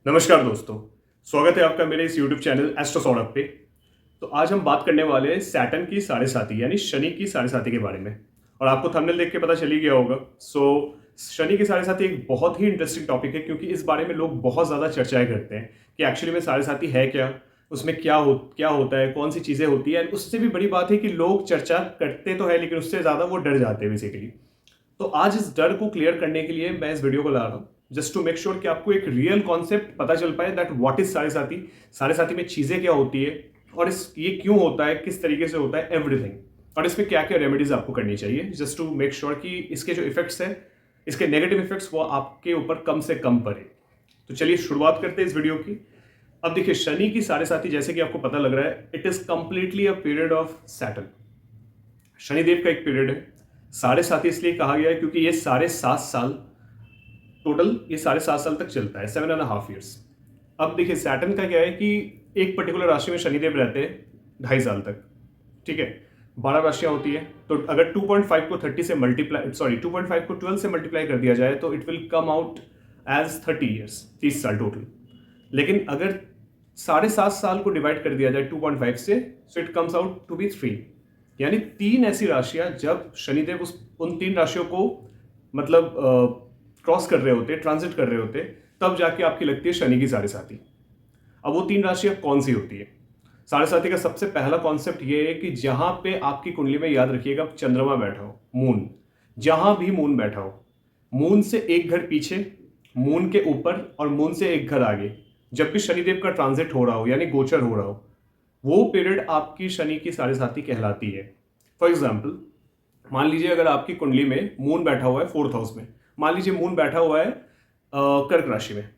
नमस्कार दोस्तों। स्वागत है आपका मेरे इस YouTube चैनल एस्ट्रो सौरभ पे। तो आज हम बात करने वाले हैं सैटर्न की साढ़े साती यानी शनि की साढ़े साती के बारे में। और आपको थंबनेल देख के पता चल ही गया होगा। शनि की साढ़े साती एक बहुत ही इंटरेस्टिंग टॉपिक है, क्योंकि इस बारे में लोग बहुत ज़्यादा चर्चाएं करते हैं कि एक्चुअली में साढ़े साती है क्या, उसमें क्या होता है, कौन सी चीज़ें होती है। उससे भी बड़ी बात है कि लोग चर्चा करते तो है, लेकिन उससे ज़्यादा वो डर जाते हैं बेसिकली। तो आज इस डर को क्लियर करने के लिए मैं इस वीडियो को ला रहा हूँ, जस्ट टू मेक श्योर कि आपको एक रियल कॉन्सेप्ट पता चल पाए दैट व्हाट इज साढ़े साथी में चीजें क्या होती है, और ये क्यों होता है, किस तरीके से होता है, एवरीथिंग, और इसमें क्या क्या रेमेडीज आपको करनी चाहिए, जस्ट टू मेक श्योर कि इसके जो इफेक्ट्स है, इसके नेगेटिव इफेक्ट्स वो आपके ऊपर कम से कम पड़े। तो चलिए शुरुआत करते हैं इस वीडियो की। अब देखिए, शनि की साढ़े साती जैसे कि आपको पता लग रहा है, it is completely a period of Saturn. Shanidev का एक पीरियड है। साढ़े सात इसलिए कहा गया है क्योंकि ये साढ़े 7 साल टोटल, ये साढ़े 7 साल तक चलता है, 7.5 years। अब देखिए, सैटर्न का क्या है कि एक पर्टिकुलर राशि में शनिदेव रहते हैं 2.5 साल तक। ठीक है, 12 राशियां होती है, तो अगर 2.5 को 30 से मल्टीप्लाई, सॉरी 2.5 को 12 से मल्टीप्लाई कर दिया जाए तो it will come out as 30 years, 30 साल टोटल। लेकिन अगर साढ़े 7 साल को डिवाइड कर दिया जाए 2.5 से, so it comes out to be 3। यानी 3 ऐसी राशियां जब शनिदेव उन 3 राशियों को मतलब क्रॉस कर रहे होते, ट्रांजिट कर रहे होते, तब जाके आपकी लगती है शनि की साढ़े साती। अब वो 3 राशियां कौन सी होती है? साढ़े साती का सबसे पहला कॉन्सेप्ट ये है कि जहां पे आपकी कुंडली में, याद रखिएगा, चंद्रमा बैठा हो, मून, जहां भी मून बैठा हो, मून से एक घर पीछे, मून के ऊपर और मून से एक घर आगे, जब भी शनिदेव का ट्रांजिट हो रहा हो यानी गोचर हो रहा हो, वो पीरियड आपकी शनि की साढ़े साती कहलाती है। फॉर एग्जाम्पल, मान लीजिए अगर आपकी कुंडली में मून बैठा हुआ है 4th हाउस में, मान लीजिए मून बैठा हुआ है कर्क राशि में,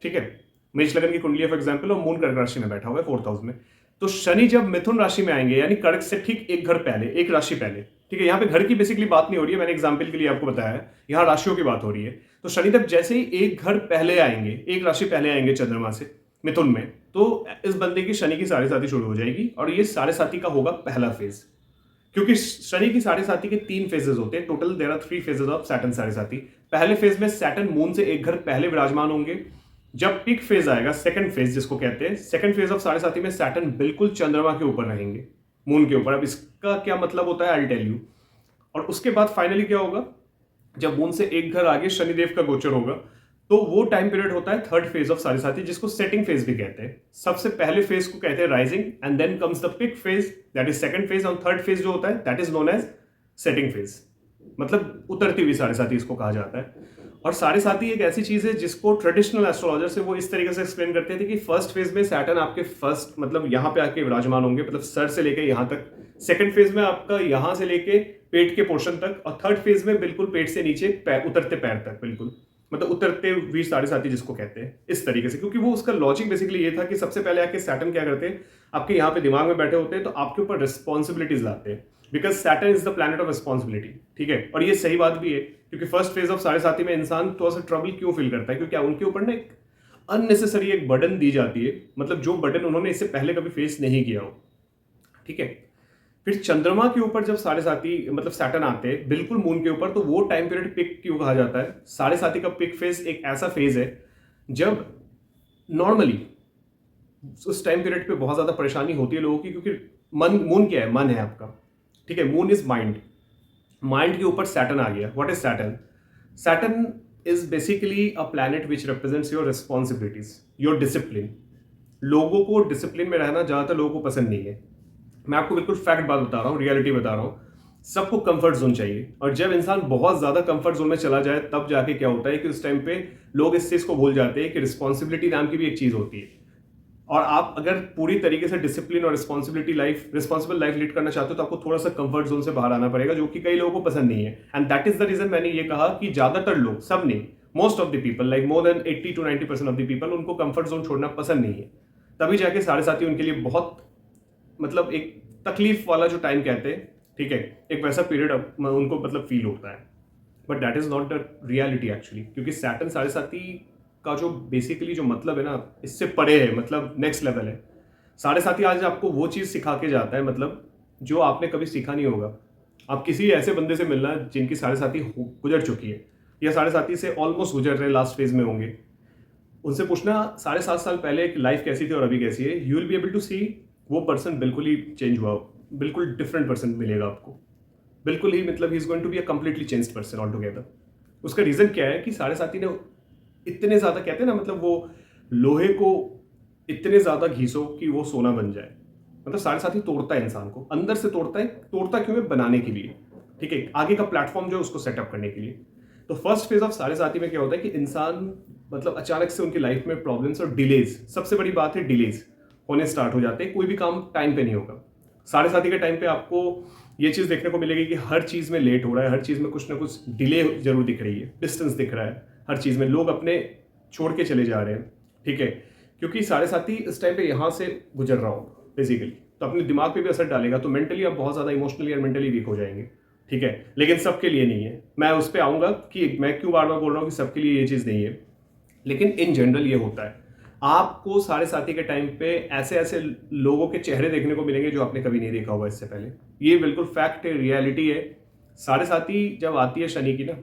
ठीक है, मेष लगन की कुंडली है फॉर एग्जाम्पल, और मून कर्क राशि में बैठा हुआ है 4th हाउस में, तो शनि जब मिथुन राशि में आएंगे, यानी कर्क से ठीक एक घर पहले, एक राशि पहले, ठीक है, यहाँ पे घर की बेसिकली बात नहीं हो रही है, मैंने एग्जाम्पल के लिए आपको बताया है, यहाँ राशियों की बात हो रही है। तो शनिदेव जैसे ही एक घर पहले आएंगे, एक राशि पहले आएंगे चंद्रमा से मिथुन में, तो इस बंदे की शनि की साढ़े साती शुरू हो जाएगी, और ये साढ़े साती का होगा पहला फेज। क्योंकि शनि की साढ़े साती के 3 फेजेस होते हैं total, there are 3 phases of Saturn sade sati. पहले फेज में सैटर्न मून से एक घर पहले विराजमान होंगे। जब पिक फेज आएगा, सेकंड फेज जिसको कहते हैं, सेकंड फेज ऑफ साढ़े साती में सैटर्न बिल्कुल चंद्रमा के ऊपर रहेंगे, मून के ऊपर। अब इसका क्या मतलब होता है, आई टेल यू। और उसके बाद फाइनली क्या होगा, जब मून से एक घर आगे शनिदेव का गोचर होगा, तो वो टाइम पीरियड होता है थर्ड फेज ऑफ साढ़े साती, जिसको सेटिंग फेज भी कहते हैं। सबसे पहले फेज को कहते हैं rising, and then comes the peak phase, that is second phase, और थर्ड फेज जो होता है that is known as setting phase, मतलब उतरती हुई साढ़े साती इसको कहा जाता है। और साढ़े साती एक ऐसी चीज है जिसको ट्रेडिशनल एस्ट्रोलॉजर से वो इस तरीके से एक्सप्लेन करते थे कि फर्स्ट फेज में सैटर्न आपके फर्स्ट मतलब यहाँ पे आके विराजमान होंगे, मतलब सर से लेके यहाँ तक। सेकंड फेज में आपका यहाँ से लेके पेट के पोर्शन तक, और थर्ड फेज में बिल्कुल पेट से नीचे उतरते पैर तक, बिल्कुल मतलब उतरते हुई साढ़े साती जिसको कहते हैं, इस तरीके से। क्योंकि वो उसका लॉजिक बेसिकली ये था कि सबसे पहले आके सैटर्न क्या करते हैं, आपके यहाँ पे दिमाग में बैठे होते हैं, तो आपके ऊपर रिस्पॉन्सिबिलिटीज लाते हैं, because Saturn is the planet of responsibility. ठीक है, और ये सही बात भी है, क्योंकि फर्स्ट फेज ऑफ साढ़े साती में इंसान थोड़ा सा ट्रबल क्यों फील करता है, क्योंकि उनके ऊपर ना एक अननेसेसरी एक बर्डन दी जाती है, मतलब जो बर्डन उन्होंने इससे पहले कभी फेस नहीं किया हो। ठीक है, फिर चंद्रमा के ऊपर जब साढ़े साती मतलब सैटर्न आते हैं बिल्कुल मून के ऊपर, तो वो टाइम पीरियड पिक क्यों कहा जाता है? साढ़े साती का पिक फेज एक ऐसा फेज है जब नॉर्मली उस टाइम पीरियड पे बहुत ज्यादा परेशानी होती है लोगों की, क्योंकि मून क्या है, मन है आपका। ठीक है, मून इज माइंड, माइंड के ऊपर सैटर्न आ गया। What is Saturn? Saturn is basically a planet which represents your responsibilities, your discipline. लोगों को डिसिप्लिन में रहना ज्यादातर लोगों को पसंद नहीं है। मैं आपको बिल्कुल फैक्ट बात बता रहा हूँ, रियलिटी बता रहा हूँ। सबको कंफर्ट जोन चाहिए, और जब इंसान बहुत ज्यादा कंफर्ट जोन में चला जाए, तब जाके क्या होता है कि उस टाइम पे लोग इस चीज को भूल जाते हैं कि रिस्पॉन्सिबिलिटी नाम की भी एक चीज होती है। और आप अगर पूरी तरीके से डिसिप्लिन और रिस्पॉन्सिबल लाइफ लीड करना चाहते हो, तो आपको थोड़ा सा कंफर्ट जोन से बाहर आना पड़ेगा, जो कि कई लोगों को पसंद नहीं है। And that is the reason मैंने ये कहा कि ज्यादातर लोग, सब नहीं, most of the people, like more than 80 to 90% of the people, उनको कंफर्ट जोन छोड़ना पसंद नहीं है। तभी जाके साढ़े साथी उनके लिए बहुत मतलब एक तकलीफ वाला जो टाइम कहते हैं, ठीक है, एक वैसा पीरियड उनको मतलब फील होता है। But that is not the reality actually, क्योंकि सैटर्न साढ़े साथी का जो बेसिकली जो मतलब है ना, इससे परे है, मतलब नेक्स्ट लेवल है। साढ़े साथी आज आपको वो चीज़ सिखा के जाता है, मतलब जो आपने कभी सीखा नहीं होगा। आप किसी ऐसे बंदे से मिलना जिनकी साढ़े साथी गुजर चुकी है, या साढ़े साथी से ऑलमोस्ट गुजर रहे, लास्ट फेज में होंगे, उनसे पूछना 7.5 साल पहले एक लाइफ कैसी थी और अभी कैसी है, you will be able to see वो पर्सन बिल्कुल ही चेंज हुआ, बिल्कुल डिफरेंट पर्सन मिलेगा आपको, बिल्कुल ही मतलब he is going to be a completely changed person all together. उसका रीजन क्या है कि साढ़े साथी ने इतने ज्यादा कहते हैं ना, मतलब वो लोहे को इतने ज्यादा घीसो कि वो सोना बन जाए। मतलब साढ़े साथी तोड़ता है इंसान को, अंदर से तोड़ता है। तोड़ता क्यों है? बनाने के लिए, ठीक है, आगे का प्लेटफॉर्म जो है उसको सेटअप करने के लिए। तो फर्स्ट फेज ऑफ साढ़े साथी में क्या होता है कि इंसान मतलब अचानक से उनकी लाइफ में प्रॉब्लम्स और डिलेज, सबसे बड़ी बात है डिलेज होने स्टार्ट हो जाते हैं। कोई भी काम टाइम पे नहीं होगा। साढ़े साथी के टाइम पे आपको ये चीज देखने को मिलेगी कि हर चीज में लेट हो रहा है, हर चीज में कुछ ना कुछ डिले जरूर दिख रही है, डिस्टेंस दिख रहा है, हर चीज में लोग अपने छोड़ के चले जा रहे हैं, ठीक है, क्योंकि साढ़े साथी इस टाइम पे यहाँ से गुजर रहा होगा बेसिकली, तो अपने दिमाग पे भी असर डालेगा। तो मेंटली आप बहुत ज्यादा इमोशनली और मेंटली वीक हो जाएंगे, ठीक है। लेकिन सबके लिए नहीं है, मैं उस पर आऊंगा कि मैं क्यों बार बार बोल रहा हूँ कि सबके लिए ये चीज नहीं है, लेकिन इन जनरल ये होता है। आपको साढ़े साथी के टाइम पे ऐसे ऐसे लोगों के चेहरे देखने को मिलेंगे जो आपने कभी नहीं देखा होगा इससे पहले। ये बिल्कुल फैक्ट है, रियलिटी है। साढ़े साथी जब आती है शनि की ना,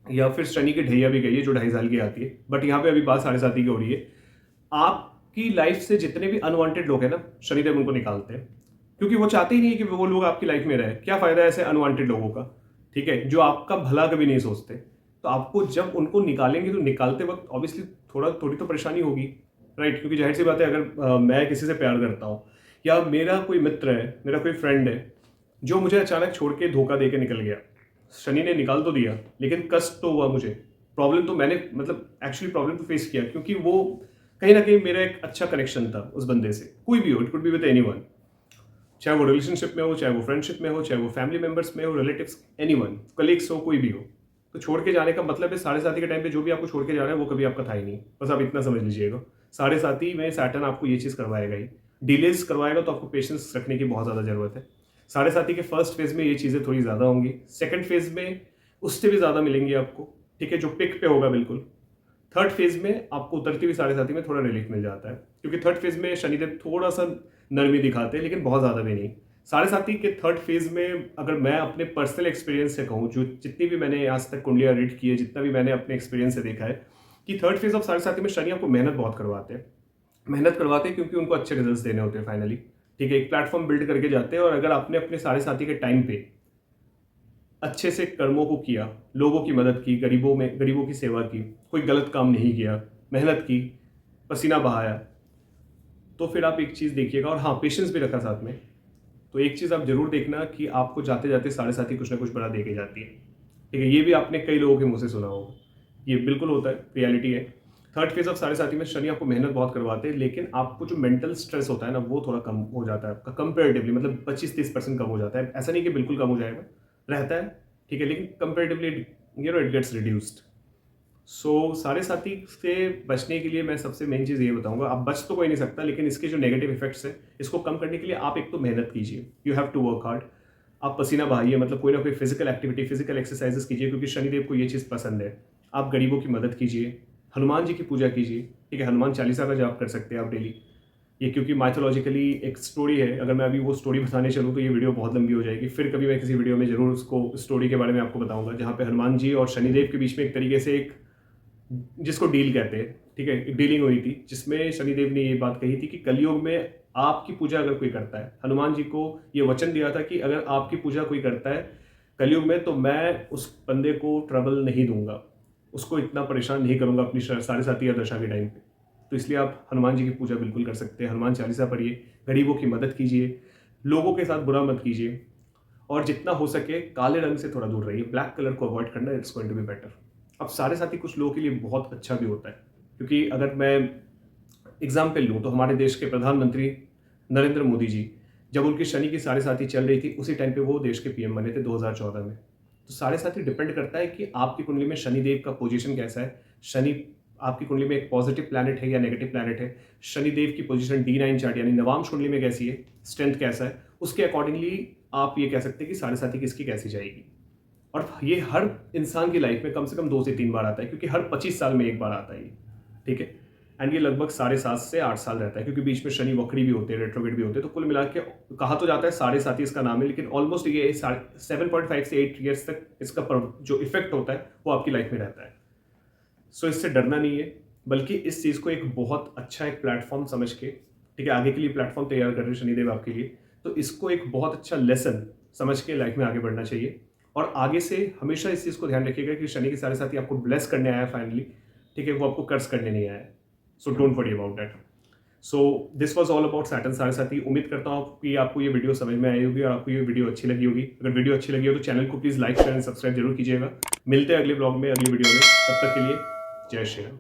या फिर शनि की ढैया भी गई है जो 2.5 साल की आती है, बट यहाँ पे अभी बात साढ़े साथी की हो रही है। आपकी लाइफ से जितने भी अनवांटेड लोग हैं ना, शनिदेव उनको निकालते हैं, क्योंकि वो चाहते ही नहीं है कि वो लोग आपकी लाइफ में रहे। क्या फायदा है ऐसे अनवांटेड लोगों का, ठीक है, जो आपका भला कभी नहीं सोचते। तो आपको जब उनको निकालेंगे तो निकालते वक्त ऑब्वियसली थोड़ी तो परेशानी होगी, राइट, क्योंकि जाहिर सी बात है, अगर मैं किसी से प्यार करता हूँ या मेरा कोई मित्र है, मेरा कोई फ्रेंड है जो मुझे अचानक छोड़ के धोखा दे के निकल गया, शनि ने निकाल तो दिया लेकिन कष्ट तो हुआ मुझे, प्रॉब्लम तो मैंने मतलब एक्चुअली प्रॉब्लम तो फेस किया, क्योंकि वो कहीं ना कहीं मेरा एक अच्छा कनेक्शन था उस बंदे से। कोई भी हो, it could be with anyone, चाहे वो रिलेशनशिप में हो, चाहे वो फ्रेंडशिप में हो, चाहे वो फैमिली मेंबर्स में हो, रिलेटिव्स, एनीवन, कलीग्स हो, कोई भी हो। तो छोड़ के जाने का मतलब है साढ़े साथी के टाइम पे जो भी आपको छोड़ के जा रहा है वो कभी आपका था ही नहीं, बस आप इतना समझ लीजिएगा। साढ़े साथी में सैटर्न आपको ये चीज़ करवाएगा ही, डिलेज करवाएगा, तो आपको पेशेंस रखने की बहुत ज़्यादा जरूरत है। साढ़े साथी के फर्स्ट फेज में ये चीज़ें थोड़ी ज़्यादा होंगी, सेकंड फेज में उससे भी ज़्यादा मिलेंगी आपको, ठीक है, जो पिक पे होगा बिल्कुल। थर्ड फेज में आपको उतरती हुई साढ़े साथी में थोड़ा रिलीफ मिल जाता है, क्योंकि थर्ड फेज में शनिदेव थोड़ा सा नरमी दिखाते हैं, लेकिन बहुत ज़्यादा भी नहीं। साढ़े साथी के थर्ड फेज में अगर मैं अपने पर्सनल एक्सपीरियंस से कहूँ, जो जितनी भी मैंने आज तक कुंडलियाँ रीड की है, जितना भी मैंने अपने एक्सपीरियंस से देखा है, कि थर्ड फेज ऑफ साढ़े साथी में शनि आपको मेहनत बहुत करवाते हैं। मेहनत करवाते हैं क्योंकि उनको अच्छे रिजल्ट्स देने होते हैं फाइनली, ठीक है, एक प्लेटफॉर्म बिल्ड करके जाते हैं। और अगर आपने अपने साढ़े साथी के टाइम पे अच्छे से कर्मों को किया, लोगों की मदद की, गरीबों की सेवा की, कोई गलत काम नहीं किया, मेहनत की, पसीना बहाया, तो फिर आप एक चीज़ देखिएगा, और हाँ पेशेंस भी रखा साथ में। तो एक चीज़ आप जरूर देखना कि आपको जाते जाते साढ़े साथी कुछ ना कुछ बड़ा दे के जाती है, ठीक है। ये भी आपने कई लोगों के मुंह से सुना होगा, ये बिल्कुल होता है, रियलिटी है। थर्ड फेज ऑफ साढ़े साथी में शनि आपको मेहनत बहुत करवाते हैं, लेकिन आपको जो मेंटल स्ट्रेस होता है ना, वो थोड़ा कम हो जाता है आपका कंपेरेटिवली, मतलब 25-30% कम हो जाता है। ऐसा नहीं कि बिल्कुल कम हो जाएगा, रहता है, ठीक है, लेकिन कंपेरेटिवली इट गेट्स रिड्यूस्ड। सो सारे साथी से बचने के लिए मैं सबसे मेन चीज़ ये बताऊंगा, आप बच तो कोई नहीं सकता, लेकिन इसके जो नेगेटिव इफेक्ट्स हैं इसको कम करने के लिए आप एक तो मेहनत कीजिए, you have to work hard. आप पसीना बहाइए, मतलब कोई ना कोई फिजिकल एक्टिविटी, फिजिकल एक्सरसाइजेस कीजिए, क्योंकि शनिदेव को ये चीज़ पसंद है। आप गरीबों की मदद कीजिए, हनुमान जी की पूजा कीजिए, ठीक है, हनुमान चालीसा का जाप कर सकते हैं आप डेली। ये क्योंकि माइथोलॉजिकली एक स्टोरी है, अगर मैं अभी वो स्टोरी बताने चलूँ तो ये वीडियो बहुत लंबी हो जाएगी, फिर कभी मैं किसी वीडियो में जरूर उसको स्टोरी के बारे में आपको बताऊंगा, जहाँ पे हनुमान जी और शनिदेव के बीच में एक तरीके से एक, जिसको डील कहते हैं, ठीक है, एक डीलिंग हुई थी, जिसमें शनिदेव ने ये बात कही थी कि कलयुग में आपकी पूजा अगर कोई करता है, हनुमान जी को ये वचन दिया था कि अगर आपकी पूजा कोई करता है कलयुग में, तो मैं उस बंदे को ट्रबल नहीं दूंगा, उसको इतना परेशान नहीं करूंगा अपनी साढ़े साथी या दशा के टाइम पे। तो इसलिए आप हनुमान जी की पूजा बिल्कुल कर सकते हैं, हनुमान चालीसा पढ़िए, गरीबों की मदद कीजिए, लोगों के साथ बुरा मत कीजिए, और जितना हो सके काले रंग से थोड़ा दूर रहिए, ब्लैक कलर को अवॉइड करना, it's going to be better. अब साढ़े साथी कुछ लोगों के लिए बहुत अच्छा भी होता है, क्योंकि अगर मैं एग्जाम्पल लूँ तो हमारे देश के प्रधानमंत्री नरेंद्र मोदी जी, जब उनकी शनि की साढ़े साथी चल रही थी, उसी टाइम पे वो देश के पीएम बने थे 2014 में। तो साढ़े साथी डिपेंड करता है कि आपकी कुंडली में शनिदेव का पोजीशन कैसा है, शनि आपकी कुंडली में एक पॉजिटिव प्लैनेट है या नेगेटिव प्लैनेट है, शनिदेव की पोजीशन D9 चार्ट यानी नवांश कुंडली में कैसी है, स्ट्रेंथ कैसा है, उसके अकॉर्डिंगली आप ये कह सकते हैं कि साढ़े साथी किसकी कैसी जाएगी। और ये हर इंसान की लाइफ में कम से कम 2 से 3 बार आता है, क्योंकि हर 25 साल में एक बार आता है ये, ठीक है। एंड ये लगभग 7.5 से 8 साल रहता है, क्योंकि बीच में शनि वक्री भी होते हैं, रेट्रोगेट भी होते हैं, तो कुल मिला के कहा तो जाता है साढ़े साथी इसका नाम है, लेकिन ऑलमोस्ट ये 7.5 से 8 ईयर्स तक इसका जो इफेक्ट होता है वो आपकी लाइफ में रहता है। सो इससे डरना नहीं है, बल्कि इस चीज़ को एक बहुत अच्छा एक प्लेटफॉर्म समझ के, ठीक है, आगे के लिए प्लेटफॉर्म तैयार कर रहे हैं शनिदेव आपके लिए, तो इसको एक बहुत अच्छा लेसन समझ के लाइफ में आगे बढ़ना चाहिए। और आगे से हमेशा इस चीज़ को ध्यान रखिएगा कि शनि के साढ़े साथी आपको ब्लेस करने आया है फाइनली, ठीक है, वो आपको कर्ज करने नहीं आया है। So don't worry about that. So this was all about Saturn साढ़े साथी। उम्मीद करता हूँ कि आपको ये वीडियो समझ में आई होगी और आपको ये वीडियो अच्छी लगी होगी। अगर वीडियो अच्छी लगी हो तो चैनल को please like share and subscribe जरूर कीजिएगा। मिलते हैं अगले ब्लॉग में, अगली वीडियो में। तब तक के लिए जय श्री राम।